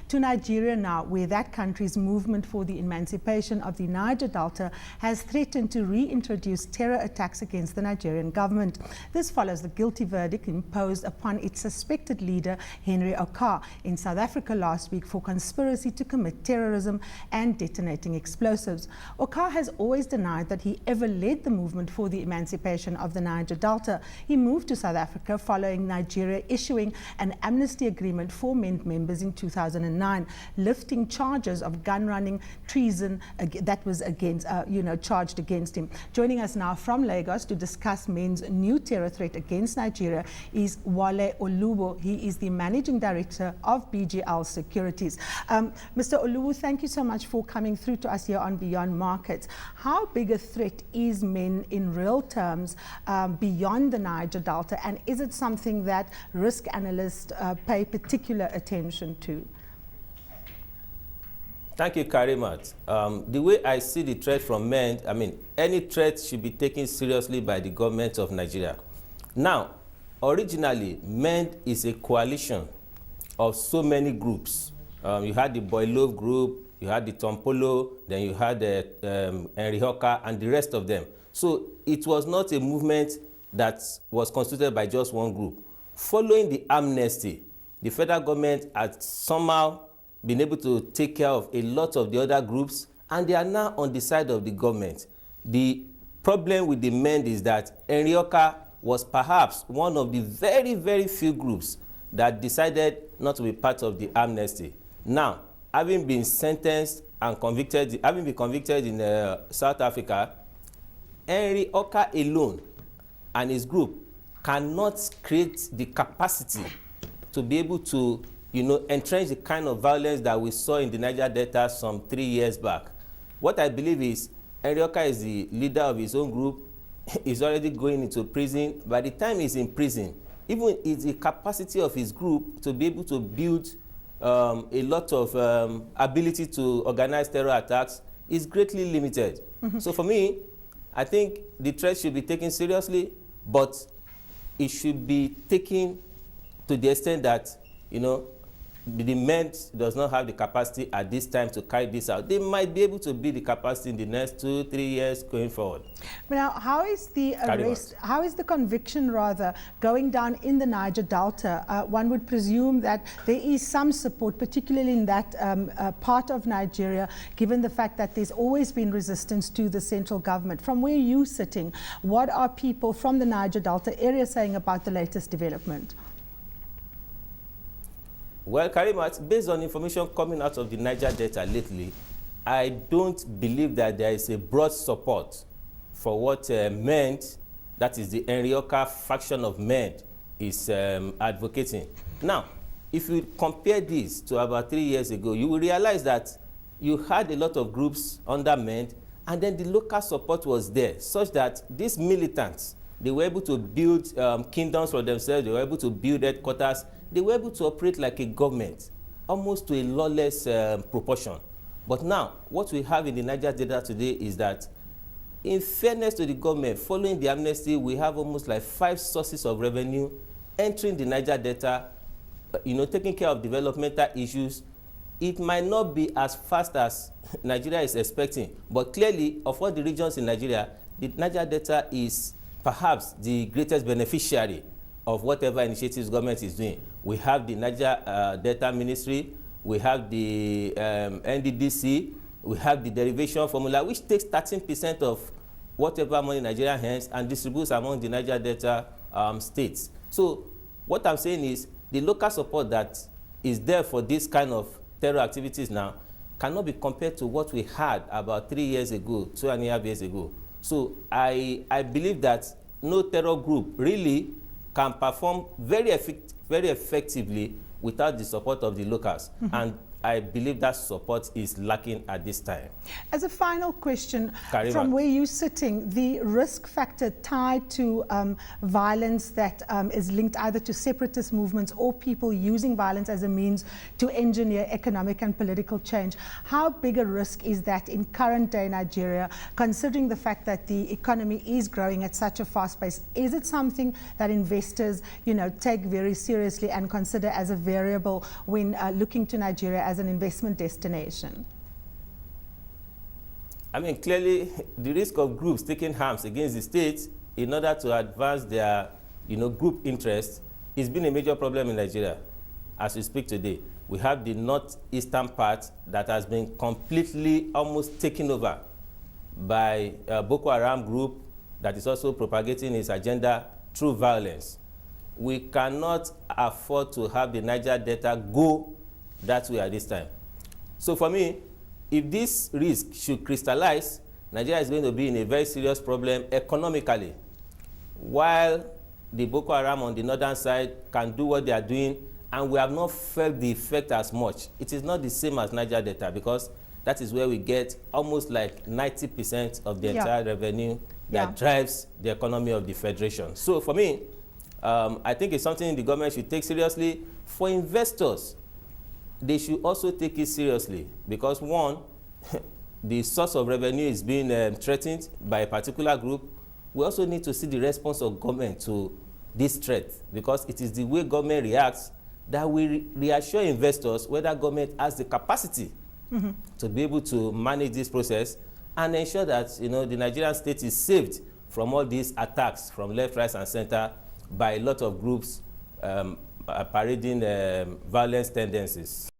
to Nigeria now, where that country's movement for the emancipation of the Niger Delta has threatened to reintroduce terror attacks against the Nigerian government. This follows the guilty verdict imposed upon its suspected leader, Henry Okar, in South Africa last week for conspiracy to commit terrorism and detonating explosives. Okar has always denied that he ever led the movement for the emancipation of the Niger Delta. He moved to South Africa following Nigeria issuing an amnesty agreement for MEND members in 2009, lifting charges of gun running, treason that was charged against him. Joining us now from Lagos to discuss MEND's new terror threat against Nigeria is Wale Oluwo. He is the Managing Director of BGL Securities. Mr. Oluwo, thank you so much for coming through to us here on Beyond Markets. How big a threat is MEND in real terms beyond the Niger Delta, and is it something that risk analysts pay particular attention to? Thank you, Karima. The way I see the threat from MEND, any threat should be taken seriously by the government of Nigeria. Now, originally, MEND is a coalition of so many groups. You had the Boilove group, you had the Tompolo, then you had the Henry Okar, and the rest of them. So it was not a movement that was constituted by just one group. Following the amnesty, the federal government had somehow been able to take care of a lot of the other groups, and they are now on the side of the government. The problem with the MEND is that Henry Okar was perhaps one of the very, very few groups that decided not to be part of the amnesty. Now, having been sentenced and convicted, having been convicted in South Africa, Henry Okar alone and his group cannot create the capacity to be able to, entrench the kind of violence that we saw in the Niger Delta some 3 years back. What I believe is Henry Okar is the leader of his own group. He's already going into prison. By the time he's in prison, even it's the capacity of his group to be able to build a lot of ability to organize terror attacks is greatly limited. So for me, I think the threat should be taken seriously, but it should be taken to the extent that, the MEND does not have the capacity at this time to carry this out. They might be able to build the capacity in the next 2-3 years going forward. Now, how is the arrest, how is the conviction rather going down in the Niger Delta? One would presume that there is some support, particularly in that part of Nigeria, given the fact that there's always been resistance to the central government. From where you're sitting, what are people from the Niger Delta area saying about the latest development? Well, Karima, based on information coming out of the Niger Delta lately, I don't believe that there is a broad support for what MEND, that is the Henry Okar faction of MEND, is advocating. Now, if you compare this to about 3 years ago, you will realize that you had a lot of groups under MEND, and then the local support was there, such that these militants, they were able to build kingdoms for themselves, they were able to build headquarters, they were able to operate like a government, almost to a lawless proportion. But now, what we have in the Niger Delta today is that, in fairness to the government, following the amnesty, we have almost like 5 sources of revenue entering the Niger Delta, taking care of developmental issues. It might not be as fast as Nigeria is expecting, but clearly, of all the regions in Nigeria, the Niger Delta is perhaps the greatest beneficiary of whatever initiatives government is doing. We have the Niger Delta Ministry, we have the NDDC, we have the derivation formula, which takes 13% of whatever money Nigeria earns and distributes among the Niger Delta states. So what I'm saying is the local support that is there for this kind of terror activities now cannot be compared to what we had about 3 years ago, 2.5 years ago. So I believe that no terror group really can perform very effectively without the support of the locals. And I believe that support is lacking at this time. As a final question, Karima, from where you're sitting, the risk factor tied to violence that is linked either to separatist movements or people using violence as a means to engineer economic and political change, how big a risk is that in current day Nigeria, considering the fact that the economy is growing at such a fast pace? Is it something that investors, take very seriously and consider as a variable when looking to Nigeria as an investment destination? I mean, clearly, the risk of groups taking arms against the state in order to advance their, group interests has been a major problem in Nigeria. As we speak today, we have the northeastern part that has been completely almost taken over by a Boko Haram group that is also propagating its agenda through violence. We cannot afford to have the Niger Delta go that way at this time. So for me, if this risk should crystallize, Nigeria is going to be in a very serious problem economically. While the Boko Haram on the northern side can do what they are doing, and we have not felt the effect as much. It is not the same as Niger Delta, because that is where we get almost like 90% of the entire revenue that drives the economy of the federation. So for me, I think it's something the government should take seriously. For investors, they should also take it seriously, because one, the source of revenue is being threatened by a particular group. We also need to see the response of government to this threat, because it is the way government reacts that will reassure investors whether government has the capacity to be able to manage this process and ensure that the Nigerian state is saved from all these attacks from left, right, and center by a lot of groups parading violence tendencies.